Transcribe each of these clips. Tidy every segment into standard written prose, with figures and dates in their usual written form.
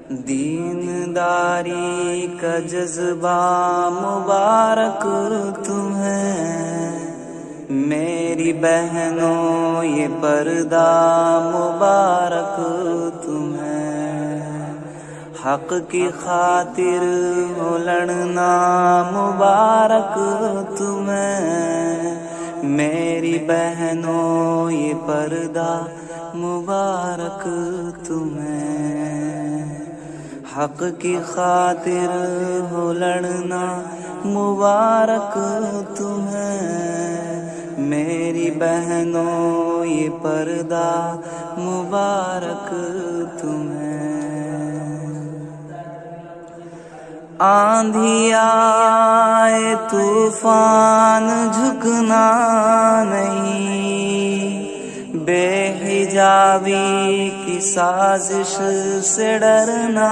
دینداری کا جذبہ مبارک تمہیں، میری بہنوں یہ پردہ مبارک تمہیں، حق کی خاطر ہو لڑنا مبارک تمہیں، میری بہنوں یہ پردہ مبارک تمہیں، حق کی خاطر ہو لڑنا مبارک تمہیں، میری بہنوں یہ پردہ مبارک تمہیں۔ آندھی آئے طوفان جھکنا نہیں، بے حجابی کی سازش سے ڈرنا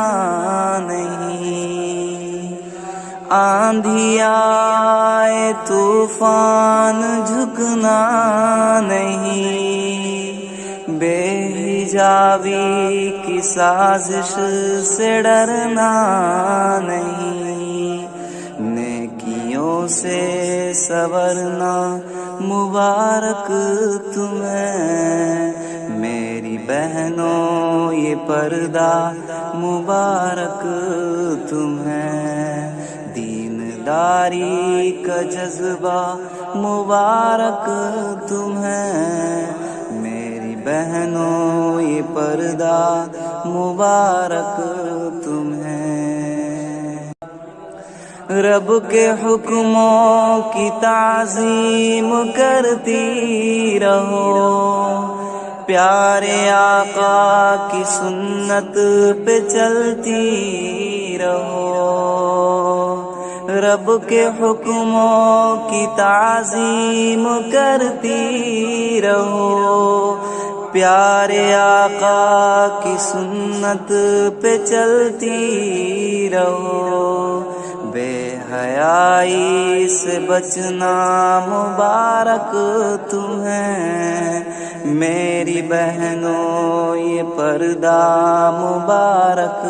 نہیں، آندھی آئے طوفان جھکنا نہیں، بے حجابی کی سازش سے ڈرنا نہیں، نیکیوں سے سنورنا مبارک تمہیں، میری بہنوں یہ پردہ مبارک تمہیں، دینداری کا جذبہ مبارک تمہیں، میری بہنوں یہ پردہ مبارک تمہیں۔ رب کے حکموں کی تعظیم کرتی رہو، پیارے آقا کی سنت پہ چلتی رہو، رب کے حکموں کی تعظیم کرتی رہو، پیارے آقا کی سنت پہ چلتی رہو، بے حیائی سے بچنا مبارک تمہیں، میری بہنوں یہ پردہ مبارک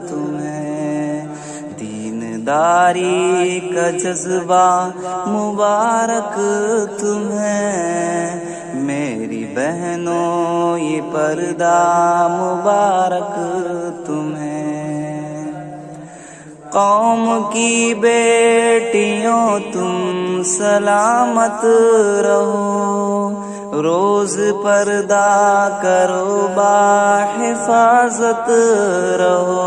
تمہیں، دینداری کا جذبہ مبارک تمہیں، میری بہنوں یہ پردہ مبارک تمہیں۔ قوم کی بیٹیوں تم سلامت رہو، روز پردہ کرو باحفاظت رہو،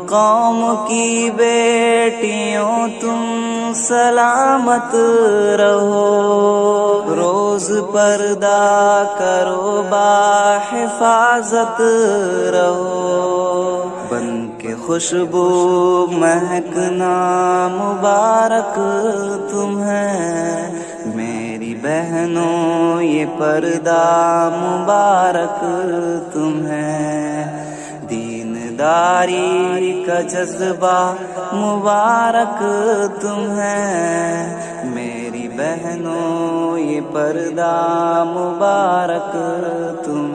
قوم کی بیٹیوں تم سلامت رہو، روز پردہ کرو باحفاظت رہو، بن کے خوشبو مہکنا مبارک تمہیں، میری بہنوں یہ پردہ مبارک تمہیں، دینداری کا جذبہ مبارک تمہیں، میری بہنوں یہ پردہ مبارک تمہیں۔